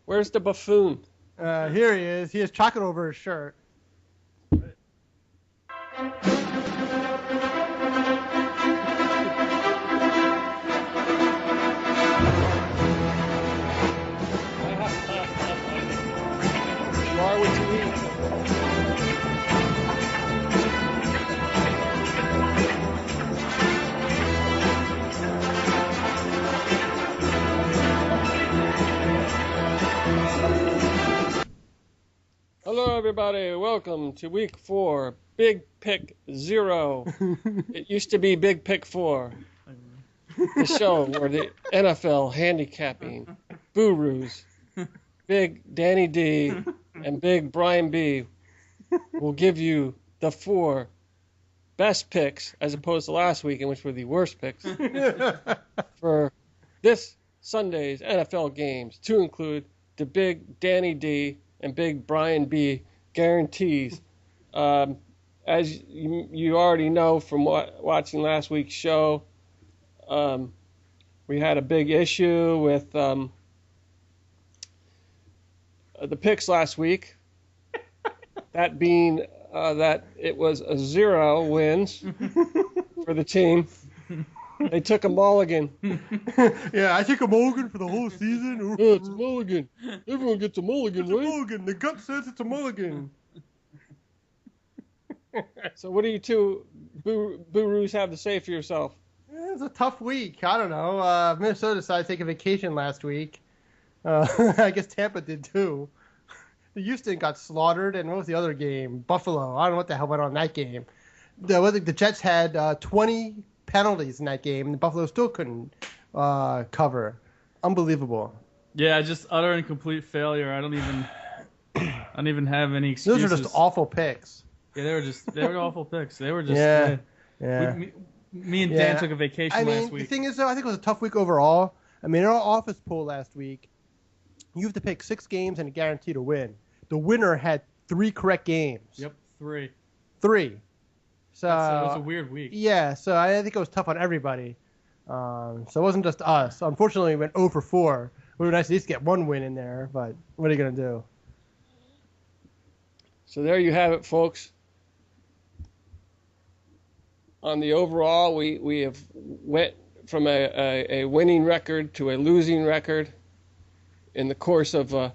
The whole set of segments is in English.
Where's the buffoon? Here he is. He has chocolate over his shirt. You are what you eat. Hello, everybody. Welcome to Week 4, Big Pick 0. It used to be Big Pick 4, the show where the NFL handicapping gurus, Big Danny D and Big Brian B, will give you the 4 best picks, as opposed to last week, in which were the worst picks, for this Sunday's NFL games, to include the Big Danny D and Big Brian B guarantees. As you already know from watching last week's show, we had a big issue with the picks last week. That being that it was 0 wins for the team. They took a mulligan. Yeah, I took a mulligan for the whole season. Yeah, it's a mulligan. Everyone gets a mulligan, It's right? a mulligan. The gut says it's a mulligan. So what do you two Booroos have to say for yourself? It was a tough week. I don't know. Minnesota decided to take a vacation last week. I guess Tampa did too. The Houston got slaughtered, and what was the other game? Buffalo. I don't know what the hell went on in that game. The Jets had 20 penalties in that game, and Buffalo still couldn't cover. Unbelievable. Yeah, just utter and complete failure. I don't even have any excuses. Those are just awful picks. Yeah, they were awful picks. They were just Yeah. Me and Dan took a vacation last week. The thing is, though, I think it was a tough week overall. I mean, in our office poll last week, you have to pick 6 games and a guarantee to win. The winner had 3 correct games. Yep, 3. 3. So It was a weird week. Yeah, so I think it was tough on everybody. So it wasn't just us. Unfortunately, we went 0 for 4. It would be nice to at least get 1 win in there, but what are you going to do? So there you have it, folks. On the overall, we have went from a winning record to a losing record in the course of the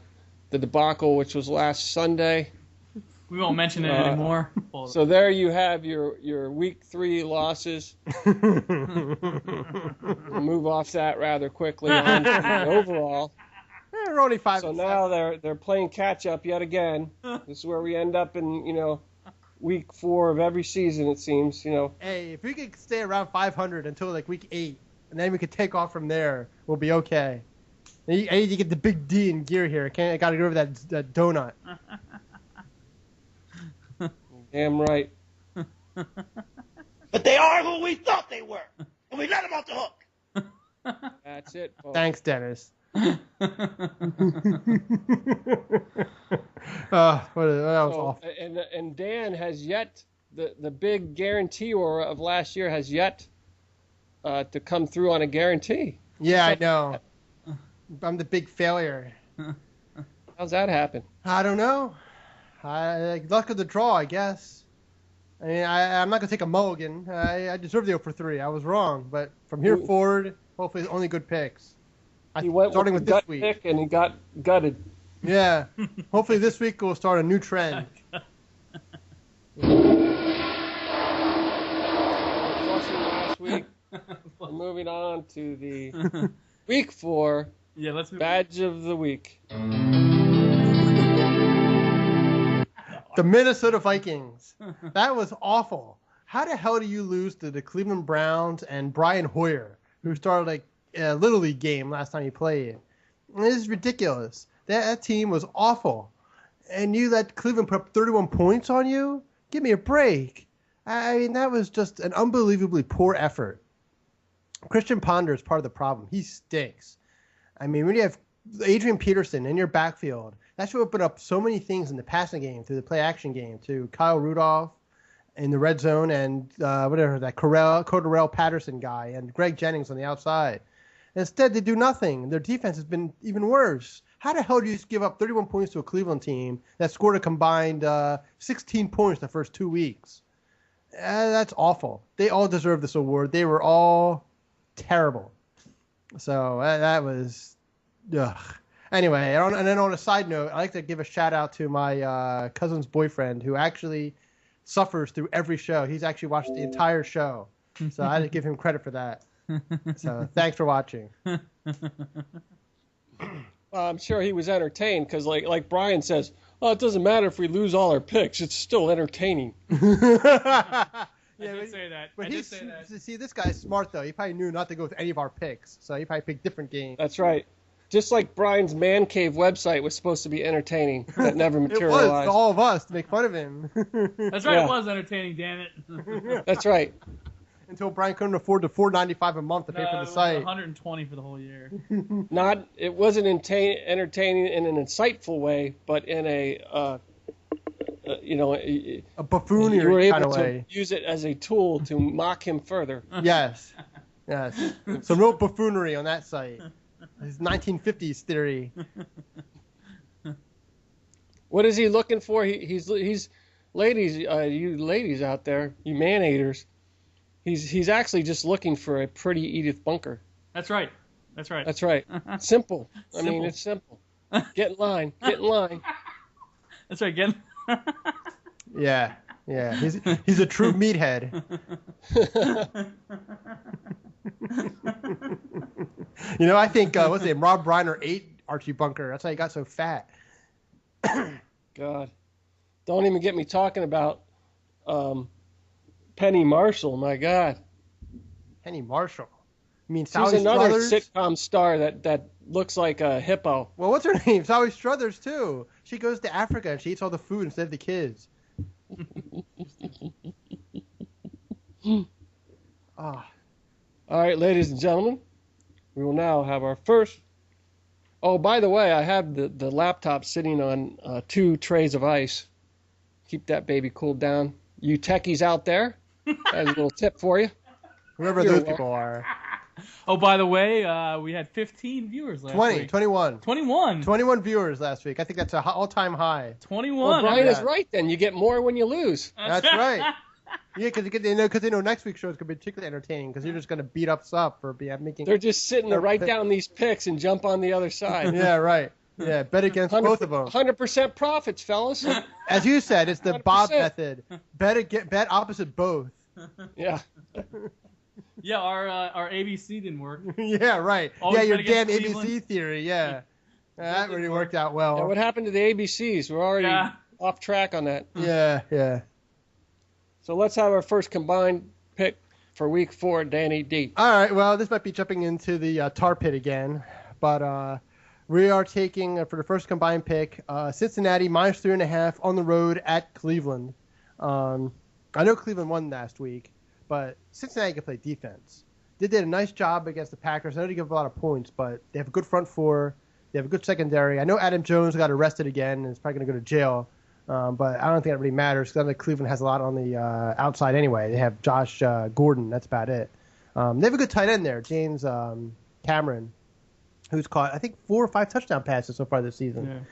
debacle, which was last Sunday. We won't mention it anymore. So there you have your Week 3 losses. We'll move off that rather quickly on to the overall. We're only 5. So now they're playing catch up yet again. This is where we end up in Week 4 of every season, it seems. Hey, if we could stay around 500 until like week 8, and then we could take off from there, we'll be okay. I need to get the big D in gear here. I got to get over that donut. Damn right. But they are who we thought they were, and we let them off the hook. That's it, folks. Thanks, Dennis. That was awful. And Dan has yet, the big guaranteer of last year has yet to come through on a guarantee. Yeah, I know. I'm the big failure. How's that happen? I don't know. Luck of the draw, I guess. I mean, I'm not going to take a mulligan. I deserve the 0 for 3. I was wrong. But from here forward, hopefully only good picks. He went starting with with the this gut week. pick and he got gutted. Yeah. Hopefully this week we'll start a new trend. Last week. We're moving on to the Week 4 Badge of the Week. The Minnesota Vikings. That was awful. How the hell do you lose to the Cleveland Browns and Brian Hoyer, who started like a Little League game last time he played? This is ridiculous. That team was awful. And you let Cleveland put up 31 points on you? Give me a break. I mean, that was just an unbelievably poor effort. Christian Ponder is part of the problem. He stinks. I mean, when you have Adrian Peterson in your backfield, that should open up so many things in the passing game, through the play-action game, to Kyle Rudolph in the red zone and that Cordarrelle Patterson guy and Greg Jennings on the outside. Instead, they do nothing. Their defense has been even worse. How the hell do you just give up 31 points to a Cleveland team that scored a combined 16 points the first 2 weeks? That's awful. They all deserve this award. They were all terrible. So that was, ugh. Anyway, and then on a side note, I'd like to give a shout out to my cousin's boyfriend who actually suffers through every show. He's actually watched the entire show. So I had to give him credit for that. So thanks for watching. I'm sure he was entertained because, like Brian says, it doesn't matter if we lose all our picks. It's still entertaining. I did say that. See, this guy's smart, though. He probably knew not to go with any of our picks. So he probably picked different games. That's right. Just like Brian's Man Cave website was supposed to be entertaining, that never It materialized. was to all of us to make fun of him. That's right. Yeah. It was entertaining. Damn it. That's right. Until Brian couldn't afford the $4.95 a month to pay for it the was site. 120 for the whole year. It wasn't entertaining in an insightful way, but in a A buffoonery you were kind able of to way. use it as a tool to mock him further. Yes. Some real buffoonery on that site. His 1950s theory. What is he looking for? He's ladies, you ladies out there, you man-haters. He's actually just looking for a pretty Edith Bunker. That's right. That's right. That's right. Simple. I mean, Simple. it's simple. Get in line. Get in line. That's right. Again. Yeah. He's a true meathead. I think what's his name? Rob Reiner ate Archie Bunker. That's how he got so fat. God, don't even get me talking about Penny Marshall. My God, Penny Marshall. You mean she's Sally another Struthers? sitcom star that looks like a hippo. Well, what's her name? Sally Struthers too. She goes to Africa and she eats all the food instead of the kids. All right, ladies and gentlemen, we will now have our first. Oh, by the way, I have the laptop sitting on 2 trays of ice. Keep that baby cooled down. You techies out there, that's a little tip for you. Whoever You're those welcome. people are. Oh, by the way, we had 15 viewers last 20, week. 21. 21. 21 viewers last week. I think that's an all-time high. 21. Well, Brian yeah. is right. Then you get more when you lose. That's right. Yeah, because they know next week's show is going to be particularly entertaining because you're just going to beat us up for making. They're just sitting to write down these picks and jump on the other side. Yeah, right. Yeah, bet against both of them. 100% profits, fellas. As you said, it's the 100%. Bob method. Bet opposite both. Yeah. Yeah, our ABC didn't work. Yeah, right. Always Yeah, your bet damn against ABC Cleveland. theory. Yeah, that really worked out Yeah, well. what happened to the ABCs? We're already off track on that. Yeah. So let's have our first combined pick for week 4, Danny D. All right. Well, this might be jumping into the tar pit again, but we are taking for the first combined pick Cincinnati -3.5 on the road at Cleveland. I know Cleveland won last week, but Cincinnati can play defense. They did a nice job against the Packers. I know they give up a lot of points, but they have a good front four. They have a good secondary. I know Adam Jones got arrested again and is probably going to go to jail. But I don't think that really matters because I think Cleveland has a lot on the outside anyway. They have Josh Gordon. That's about it. They have a good tight end there, James Cameron, who's caught, I think, 4 or 5 touchdown passes so far this season.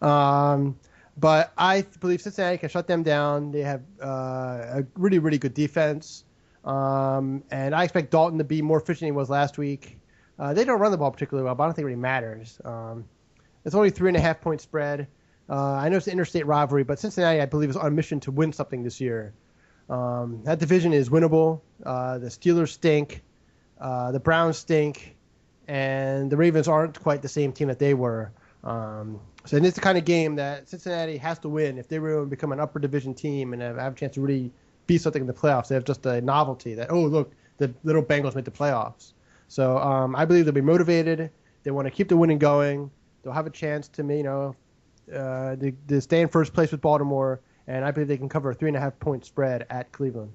Yeah. But I believe Cincinnati can shut them down. They have a really, really good defense. And I expect Dalton to be more efficient than he was last week. They don't run the ball particularly well, but I don't think it really matters. It's only 3.5 point spread. I know it's an interstate rivalry, but Cincinnati, I believe, is on a mission to win something this year. That division is winnable. The Steelers stink. The Browns stink. And the Ravens aren't quite the same team that they were. So it's the kind of game that Cincinnati has to win if they really want to become an upper division team and have a chance to really be something in the playoffs. They have just a novelty that, oh, look, the little Bengals made the playoffs. So I believe they'll be motivated. They want to keep the winning going. They'll have a chance to, to stay in first place with Baltimore, and I believe they can cover a 3.5 point spread at Cleveland.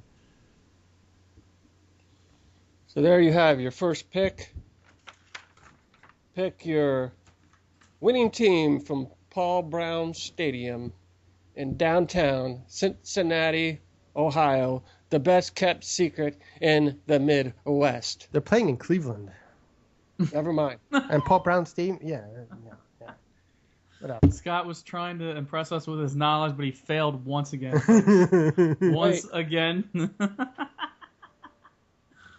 So there you have your first pick. Pick your winning team from Paul Brown Stadium in downtown Cincinnati, Ohio, the best kept secret in the Midwest. They're playing in Cleveland. Never mind. And Paul Brown Stadium, yeah. Whatever. Scott was trying to impress us with his knowledge, but he failed once again. Wait. Again.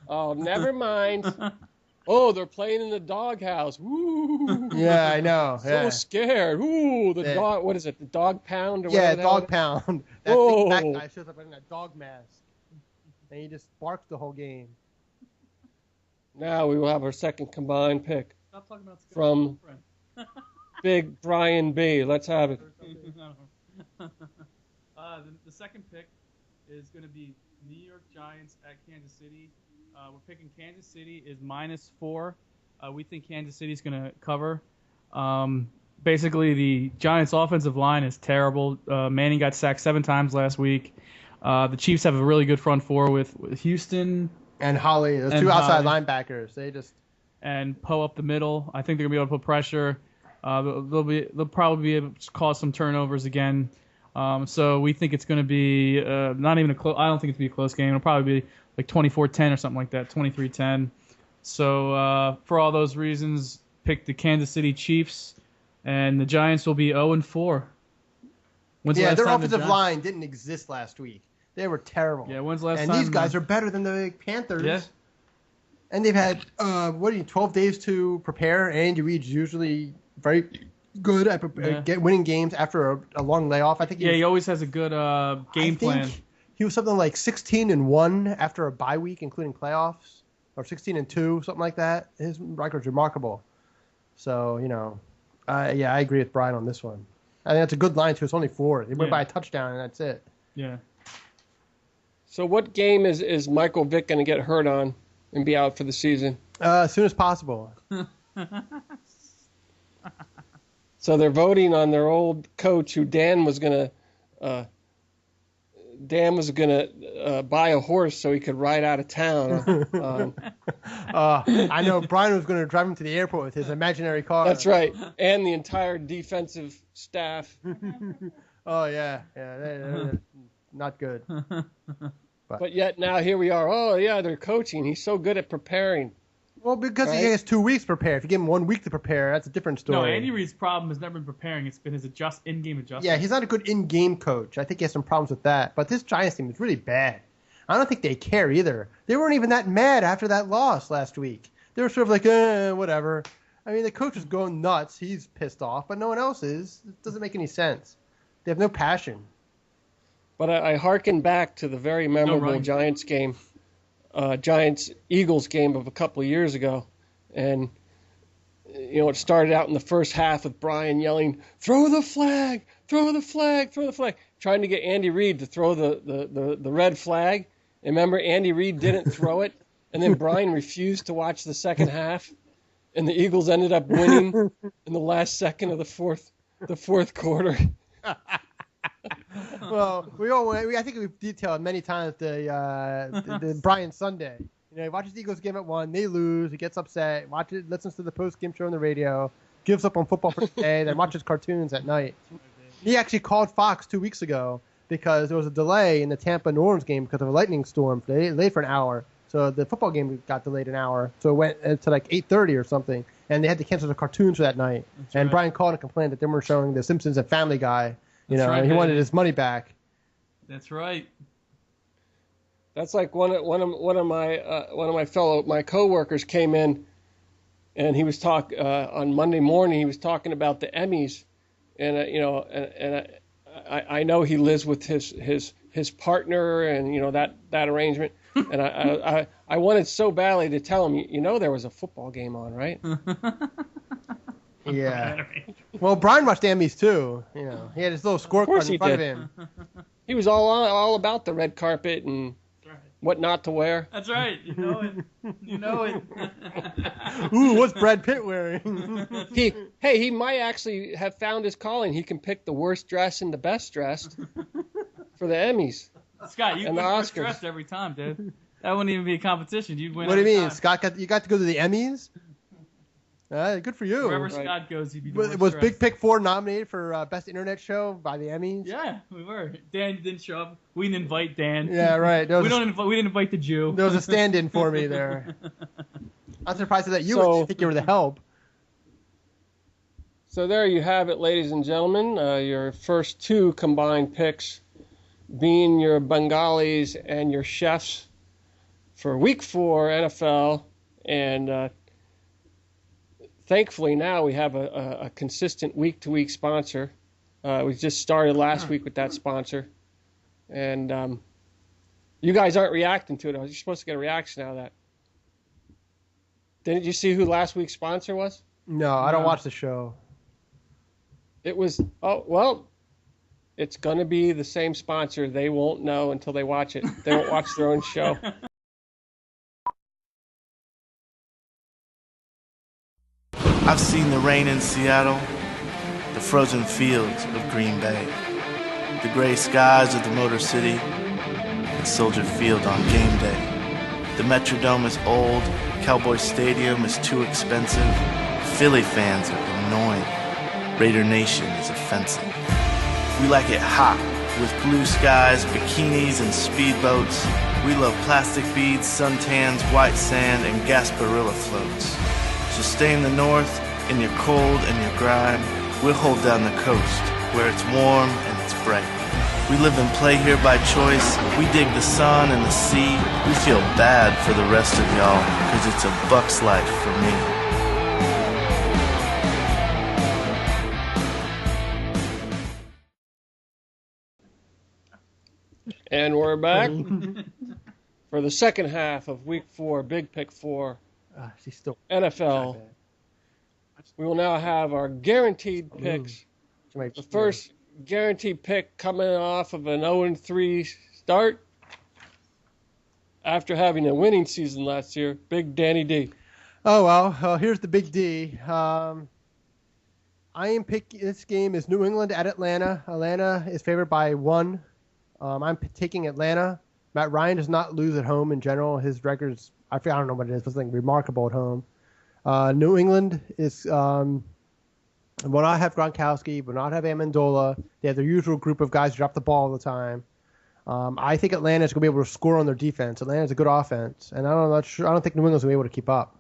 Oh, never mind. Oh, they're playing in the doghouse. Woo! Yeah, I know. So Yeah, scared. Ooh, the Yeah. dog. What is it? The dog pound or yeah, whatever the hell dog pound. That Whoa. big fat guy shows up in that dog mask, and he just barks the whole game. Now we will have our second combined pick Stop talking about Scott. from Big Brian B. Let's have it. The second pick is going to be New York Giants at Kansas City. We're picking Kansas City is -4. We think Kansas City's going to cover. Basically, the Giants' offensive line is terrible. Manning got sacked 7 times last week. The Chiefs have a really good front four with Houston And Holly, those And two outside Holly. linebackers, they just and Poe up the middle. I think they're going to be able to put pressure. They'll probably be able to cause some turnovers again. So we think it's going to be not even a close. I don't think it's going to be a close game. It'll probably be like 24-10 or something like that, 23-10. So for all those reasons, pick the Kansas City Chiefs, and the Giants will be 0-4. When's the yeah, last their time the offensive Gi- line didn't exist last week. They were terrible. Yeah, when's the last and time? these guys are better than the Panthers. Yeah. And they've had 12 days to prepare. Andy Reid's usually very good at winning games after a long layoff. I think. He always has a good game plan. He was something like 16-1 after a bye week, including playoffs, or 16-2, something like that. His record's remarkable. So I agree with Brian on this one. I think that's a good line too. It's only 4. They went by a touchdown, and that's it. Yeah. So what game is Michael Vick going to get hurt on and be out for the season? As soon as possible. So they're voting on their old coach, who Dan was going to buy a horse so he could ride out of town. I know Brian was going to drive him to the airport with his imaginary car. That's right, and the entire defensive staff. Oh yeah, they're not good. But yet now here we are. Oh yeah, they're coaching. He's so good at preparing. Well, because Right? he has 2 weeks to prepare. If you give him 1 week to prepare, that's a different story. No, Andy Reid's problem has never been preparing. It's been his in-game adjustment. Yeah, he's not a good in-game coach. I think he has some problems with that. But this Giants team is really bad. I don't think they care either. They weren't even that mad after that loss last week. They were sort of like, whatever. I mean, the coach is going nuts. He's pissed off, but no one else is. It doesn't make any sense. They have no passion. But I hearken back to the very memorable right. Giants game, Giants-Eagles game of a couple of years ago. And, it started out in the first half with Brian yelling, throw the flag, throw the flag, throw the flag, trying to get Andy Reid to throw the red flag. And remember, Andy Reid didn't throw it, and then Brian refused to watch the second half, and the Eagles ended up winning in the last second of the fourth quarter. Well, I think we've detailed many times the Brian Sunday. He watches the Eagles game at 1, they lose, he gets upset, listens to the post-game show on the radio, gives up on football for the day, then watches cartoons at night. He actually called Fox 2 weeks ago because there was a delay in the Tampa-New Orleans game because of a lightning storm. They delayed for an hour, so the football game got delayed an hour, so it went to like 8:30 or something, and they had to cancel the cartoons for that night. That's and right. Brian called and complained that they weren't showing The Simpsons and Family Guy. That's right, and he wanted baby. his money back. That's right. That's like one of my coworkers came in, and he was on Monday morning. He was talking about the Emmys, and I know he lives with his partner, and that arrangement. And I wanted so badly to tell him, there was a football game on, right? Yeah. Well, Brian watched the Emmys too. He had his little scorecard course in he front did. of him. He was all about the red carpet and what not to wear. That's right. You know it. You know it. Ooh, what's Brad Pitt wearing? He might actually have found his calling. He can pick the worst dressed and the best dressed for the Emmys. Scott, you And win the first Oscars. dressed every time, dude. That wouldn't even be a competition. You'd win. What do you every mean, time. Scott? You got to go to the Emmys? Good for you. Wherever Right. Scott goes, he'd be the Was worst Big dressed. Pick 4 nominated for Best Internet Show by the Emmys? Yeah, we were. Dan didn't show up. We didn't invite Dan. Yeah, right. There We was, didn't invite the Jew. there was a stand-in for me there. I'm surprised that you So- would think you were the help. So there you have it, ladies and gentlemen. Your first two combined picks being your Bengalis and your Chefs for Week 4 NFL. And thankfully now we have a consistent week-to-week sponsor. We just started last week with that sponsor. And you guys aren't reacting to it. You're supposed to get a reaction out of that. Didn't you see who last week's sponsor was? No, I don't watch the show. It was, it's going to be the same sponsor. They won't know until they watch it. They won't watch their own show. I've seen the rain in Seattle, the frozen fields of Green Bay, the gray skies of the Motor City, and Soldier Field on game day. The Metrodome is old, Cowboy Stadium is too expensive, Philly fans are annoying. Raider Nation is offensive. We like it hot, with blue skies, bikinis, and speedboats. We love plastic beads, suntans, white sand, and Gasparilla floats. So stay in the north, in your cold and your grime. We'll hold down the coast, where it's warm and it's bright. We live and play here by choice. We dig the sun and the sea. We feel bad for the rest of y'all, cause it's a Bucks life for me. And we're back for the second half of Week 4, Big Pick 4, She's still NFL. We will now have our guaranteed picks. The first guaranteed pick coming off of an 0-3 start after having a winning season last year, Big Danny D. Oh, well, here's the Big D. I am picking, this game is New England at Atlanta. Atlanta is favored by 1. I'm taking Atlanta. Matt Ryan does not lose at home in general. His record's, I don't know what it is, but something remarkable at home. New England is will not have Gronkowski, will not have Amendola. They have their usual group of guys who drop the ball all the time. I think Atlanta is going to be able to score on their defense. Atlanta's a good offense, and I don't think New England's going to be able to keep up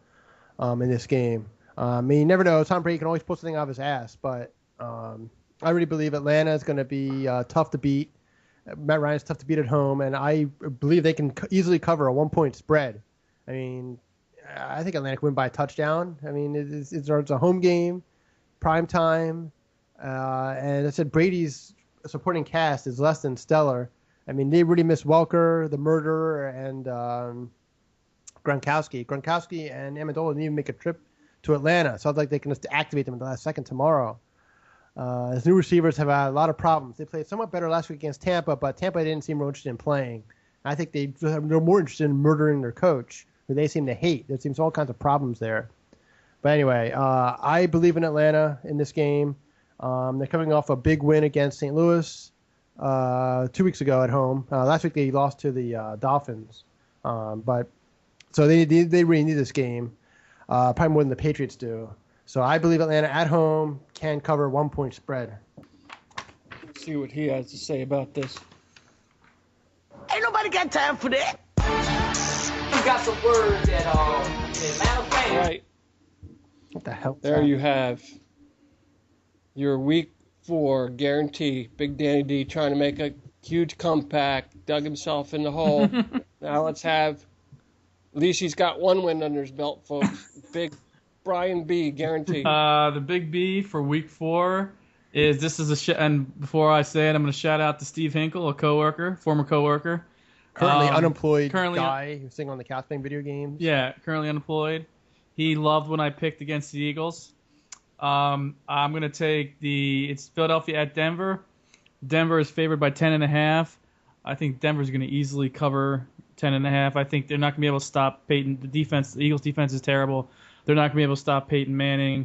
in this game. I mean, you never know. Tom Brady can always pull something out of his ass, but I really believe Atlanta is going to be tough to beat. Matt Ryan's tough to beat at home, and I believe they can easily cover a 1-point spread. I mean, I think Atlanta can win by a touchdown. I mean, it's a home game, prime time, and I said Brady's supporting cast is less than stellar. I mean, they really miss Welker, the murderer, and Gronkowski. Gronkowski and Amendola didn't even make a trip to Atlanta, so I'd like they can just activate them at the last second tomorrow. His new receivers have had a lot of problems. They played somewhat better last week against Tampa, but Tampa didn't seem real interested in playing. I think they're more interested in murdering their coach, who they seem to hate. There seems all kinds of problems there. But anyway, I believe in Atlanta in this game. They're coming off a big win against St. Louis 2 weeks ago at home. Last week they lost to the Dolphins. But so they really need this game, probably more than the Patriots do. So I believe Atlanta at home can cover 1-point spread. Let's see what he has to say about this. Ain't nobody got time for that. You got some words at all. Atlanta fans. All right. What the hell? There you have your Week 4 guarantee. Big Danny D trying to make a huge comeback, dug himself in the hole. Now let's have, at least he's got one win under his belt, folks. Big Brian B guarantee. The Big B for Week 4 is and before I say it, I'm going to shout out to Steve Hinkle, a former coworker. Currently unemployed currently guy who's sitting on the couch playing video games. Yeah, currently unemployed. He loved when I picked against the Eagles. I'm going to take it's Philadelphia at Denver. Denver is favored by 10.5. I think Denver's going to easily cover 10.5. I think they're not going to be able to stop Peyton. The Eagles' defense is terrible. They're not going to be able to stop Peyton Manning.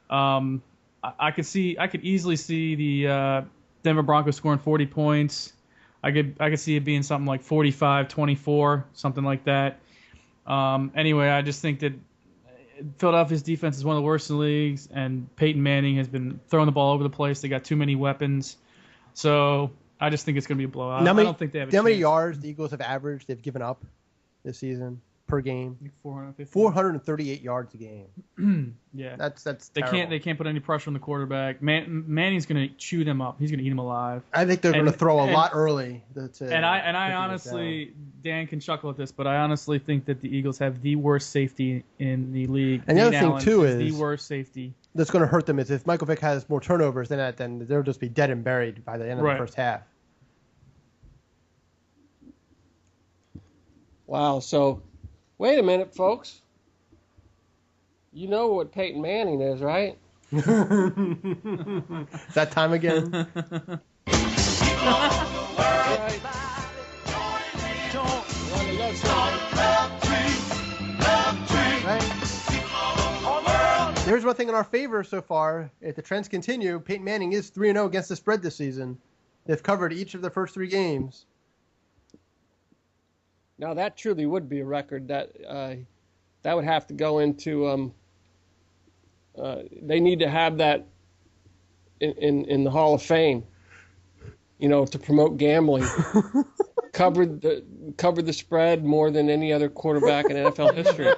I could easily see the Denver Broncos scoring 40 points. I could see it being something like 45-24, something like that. Anyway, I just think that Philadelphia's defense is one of the worst in the leagues, and Peyton Manning has been throwing the ball over the place. They got too many weapons. So I just think it's going to be a blowout. I don't think they have a chance. How many yards the Eagles have averaged they've given up this season? per game. Like 450. 438 yards a game. Yeah. That's They terrible. can't put any pressure on the quarterback. Manning's going to chew them up. He's going to eat them alive. I think they're going to throw a lot early. And I honestly, Dan can chuckle at this, but I honestly think that the Eagles have the worst safety in the league. And the other Dean thing, Allen too, is is the worst safety. that's going to hurt them is if Michael Vick has more turnovers than that, then they'll just be dead and buried by the end of the first half. Wow. So, wait a minute, folks. You know what Peyton Manning is, right? Is that time again? Right. Right. Here's one thing in our favor so far. If the trends continue, Peyton Manning is 3-0 against the spread this season. They've covered each of the first 3 games. Now that truly would be a record. That would have to go into. They need to have that in the Hall of Fame. You know, to promote gambling. covered the spread more than any other quarterback in NFL history.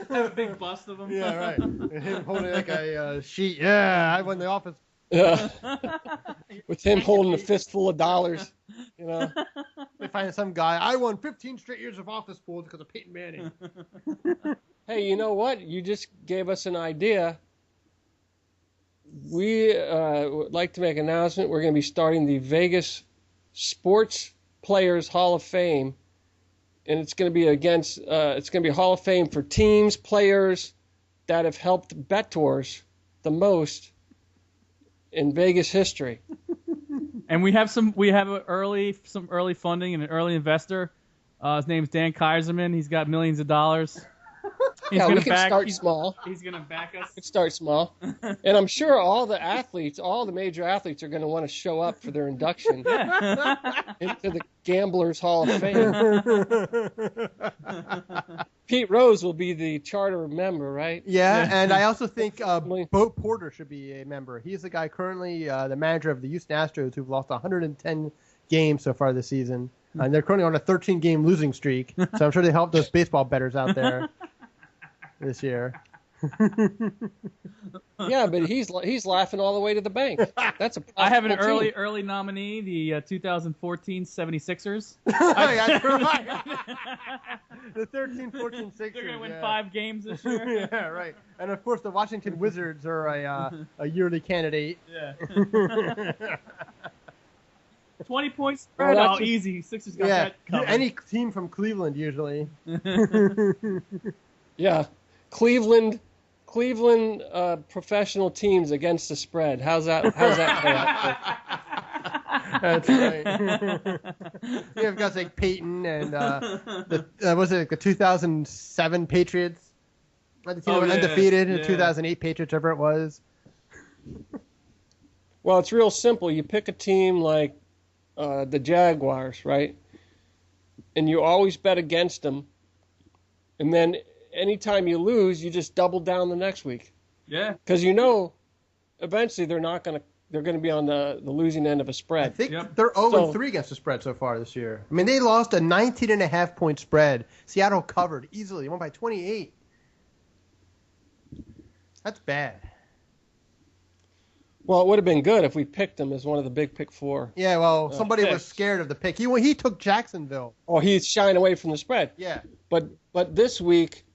Have a big bust of him. Yeah, right. Him holding like a sheet. Yeah, I won the office. Yeah. With him holding a fistful of dollars. You know. They find some guy. I won 15 straight years of office pools because of Peyton Manning. Hey, you know what? You just gave us an idea. We would like to make an announcement. We're going to be starting the Vegas Sports Players Hall of Fame, and it's going to be it's going to be a Hall of Fame for teams, players that have helped bettors the most in Vegas history. And we have some early funding and an early investor. His name's Dan Kaiserman. He's got millions of dollars. We can start small. He's going to back us. Let's start small. And I'm sure all the major athletes are going to want to show up for their induction into the Gamblers Hall of Fame. Pete Rose will be the charter member, right? Yeah, and I also think Bo Porter should be a member. He's the guy currently the manager of the Houston Astros who've lost 110 games so far this season. And they're currently on a 13-game losing streak. So I'm sure they helped those baseball bettors out there this year. Yeah, but he's laughing all the way to the bank. That's a I have an profitable team. early nominee, the 2014 76ers. That's right. The 13-14 Sixers. They're going to win 5 games this year. Yeah, right. And of course, the Washington Wizards are a yearly candidate. Yeah. 20 points spread. Well, Oh, that's just- easy. Sixers got Yeah, that covered. any team from Cleveland usually. Yeah, Cleveland professional teams against the spread. How's that play out? That's right. You have guys like Peyton and the 2007 Patriots? The team that went undefeated in the 2008 Patriots, whatever it was. Well, it's real simple. You pick a team like the Jaguars, right? And you always bet against them. And then anytime you lose, you just double down the next week. Yeah. Because eventually they're going to be on the losing end of a I spread. think Yep. they're 0-3 against the spread so far this year. I mean, they lost a 19.5-point spread. Seattle covered easily. They won by 28. That's bad. Well, it would have been good if we picked them as one of the big pick 4. Yeah, well, somebody was picks. scared of the pick. He took Jacksonville. Oh, he's shying away from the spread. Yeah. But this week,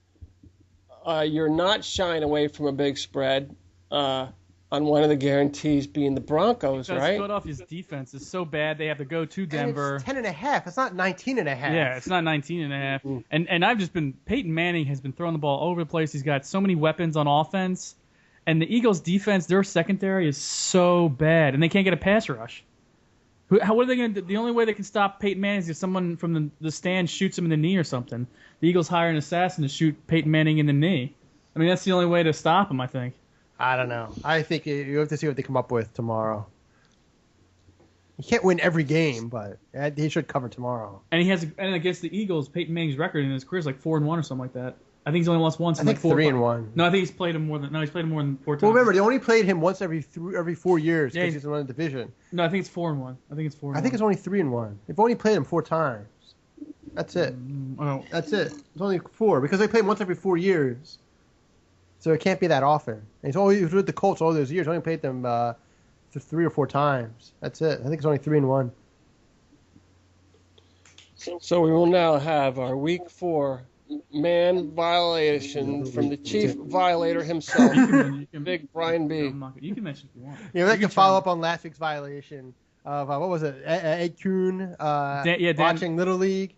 you're not shying away from a big spread on one of the guarantees being the Broncos, Because right? Philadelphia's defense is so bad, they have to go to And Denver. it's 10.5. It's not 19.5. Yeah, it's not 19.5. And I've just been Peyton Manning has been throwing the ball over the place. He's got so many weapons on offense. And the Eagles' defense, their secondary is so bad, and they can't get a pass rush. What are they going to do? The only way they can stop Peyton Manning is if someone from the stand shoots him in the knee or something. The Eagles hire an assassin to shoot Peyton Manning in the knee. I mean, that's the only way to stop him, I think. I don't know. I think you have to see what they come up with tomorrow. You can't win every game, but he should cover tomorrow. And against the Eagles, Peyton Manning's record in his career is like 4-1 or something like that. I think he's only lost once. I think 3-1. No, I think he's played him more than 4 times. Well, remember, they only played him once every 4 years Yeah, because he's in one division. No, I think it's 4-1. I think it's 4-1. I think it's only 3-1. They've only played him 4 times. That's it. Oh, That's it. It's only 4 because they play once every 4 years, so it can't be that often. And he's always with the Colts all those years. Only played them 3 or 4 times. That's it. I think it's only 3-1. So we will now have our Week 4 man violation from the chief violator himself, you can, Big Brian B. you can mention if you want. Yeah, they can follow up on last week's violation of what was it? Ed Kuhn watching Little League.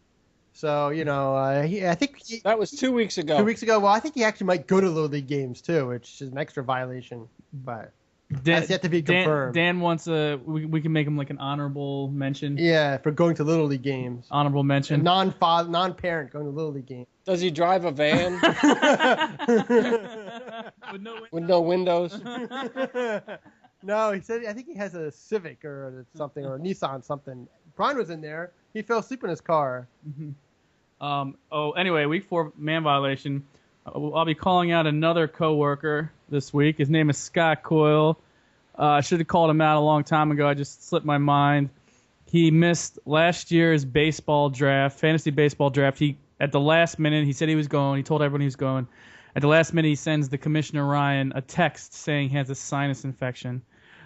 So I think That was 2 weeks ago. 2 weeks ago. Well, I think he actually might go to Little League games too, which is an extra violation. But that's yet to be confirmed. Dan wants we can make him like an honorable mention. Yeah, for going to Little League games. Honorable A mention. non-parent going to Little League games. Does he drive a van with no windows? No, he said I think he has a Civic or something or a Nissan something. Brian was in there. He fell asleep in his car. Anyway, Week 4 man violation. I'll be calling out another coworker this week. His name is Scott Coyle. I should have called him out a long time ago. I just slipped my mind. He missed last year's baseball draft, fantasy baseball draft. At the last minute, he said he was going. He told everyone he was going. At the last minute, he sends the Commissioner Ryan a text saying he has a sinus infection.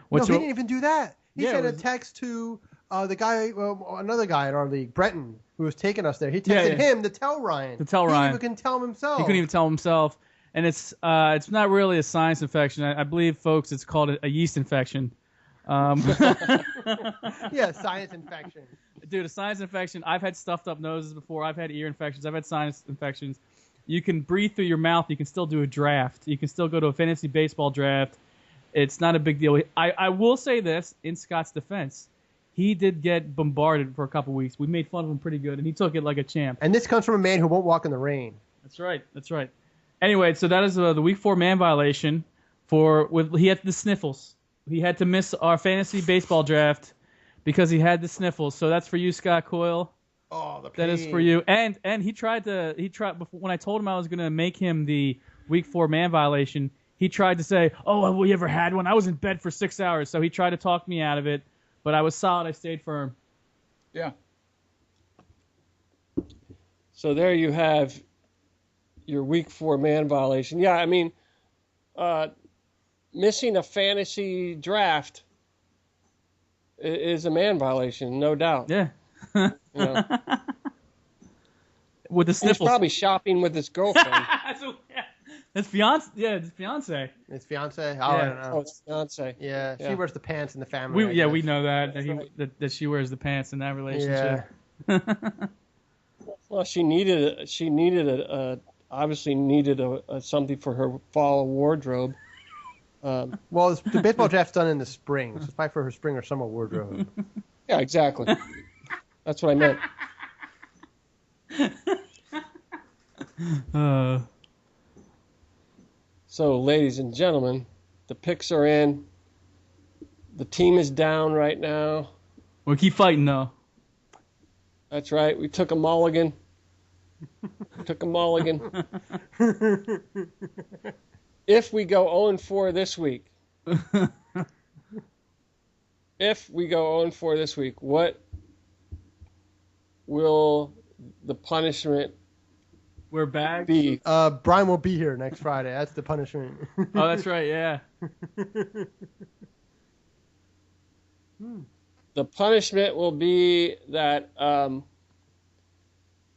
No, he didn't even do that. He sent a text to the guy, another guy in our league, Breton, who was taking us there. He texted him to tell Ryan. To tell Ryan. He couldn't tell him himself. He couldn't even tell himself. And it's not really a sinus infection. I believe, folks, it's called a yeast infection. Yeah, sinus infection. Dude, a sinus infection. I've had stuffed up noses before. I've had ear infections. I've had sinus infections. You can breathe through your mouth. You can still do a draft. You can still go to a fantasy baseball draft. It's not a big deal. I will say this in Scott's defense. He did get bombarded for a couple weeks. We made fun of him pretty good, and he took it like a champ. And this comes from a man who won't walk in the rain. That's right. Anyway, so that is the Week 4 man violation. He had the sniffles. He had to miss our fantasy baseball draft because he had the sniffles. So that's for you, Scott Coyle. Oh, the pain. That is for you. And he tried before, when I told him I was going to make him the Week 4 man violation, he tried to say, "Oh, have we ever had one? I was in bed for 6 hours." So he tried to talk me out of it, but I was solid. I stayed firm. Yeah. So there you have your Week 4 man violation. Yeah, I mean, missing a fantasy draft is a man violation, no doubt. Yeah. You know. With the He's sniffles. probably shopping with his girlfriend. His fiance. Yeah, his fiance. His fiance? I don't know. Oh, it's fiance. Yeah, she wears the pants in the family. We know that that she wears the pants in that relationship. Yeah. Well, she obviously needed a something for her fall wardrobe. Well, the baseball draft's done in the spring. So it's probably for her spring or summer wardrobe. Yeah, exactly. That's what I meant. So, ladies and gentlemen, the picks are in. The team is down right now. We'll keep fighting, though. That's right. We took a mulligan. If we go 0-4 this week, what will the punishment We're back. be? Brian won't be here next Friday. That's the punishment. Oh, that's right. Yeah. The punishment will be that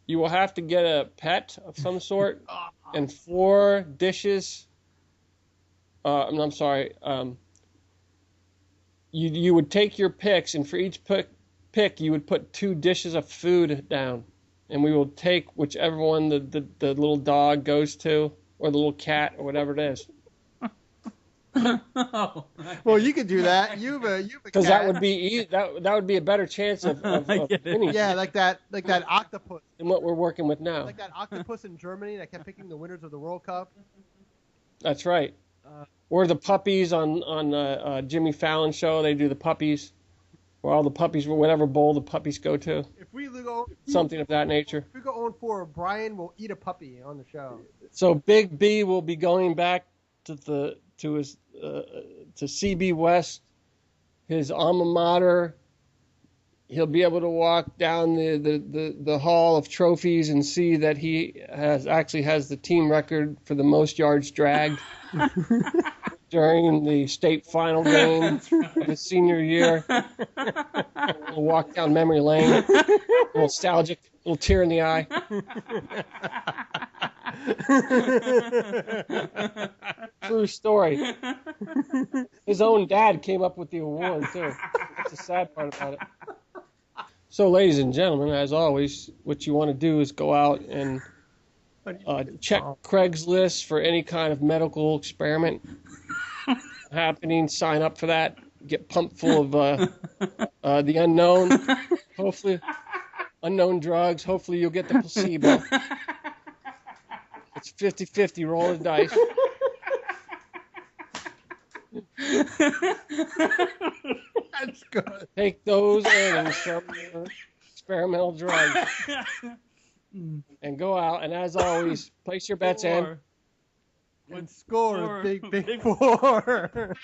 you will have to get a pet of some sort and 4 dishes. I'm sorry. You would take your picks, and for each pick, you would put 2 dishes of food down, and we will take whichever one the little dog goes to, or the little cat, or whatever it is. Well, you could do that. You've a Because cat. that would be that would be a better chance of winning Yeah, like that octopus. than what we're working with now. Like that octopus in Germany that kept picking the winners of the World Cup. That's right. Or the puppies on Jimmy Fallon show. They do the puppies, or all the puppies, whatever bowl the puppies go to. If we go Something of that nature. If we go 0-4, Brian will eat a puppy on the show. So Big B will be going back to CB West, his alma mater, He'll be able to walk down the hall of trophies and see that he actually has the team record for the most yards dragged during the state final game of his senior year. We'll walk down memory lane, a little nostalgic, a little tear in the eye. True story. His own dad came up with the award, too. That's the sad part about it. So, ladies and gentlemen, as always, what you want to do is go out and check Craigslist for any kind of medical experiment happening. Sign up for that. Get pumped full of the unknown. Hopefully, unknown drugs. Hopefully, you'll get the placebo. It's 50-50. Roll the dice. That's good. Take those earnings from your experimental drugs and go out. And as always, place your bets in. And score big 4.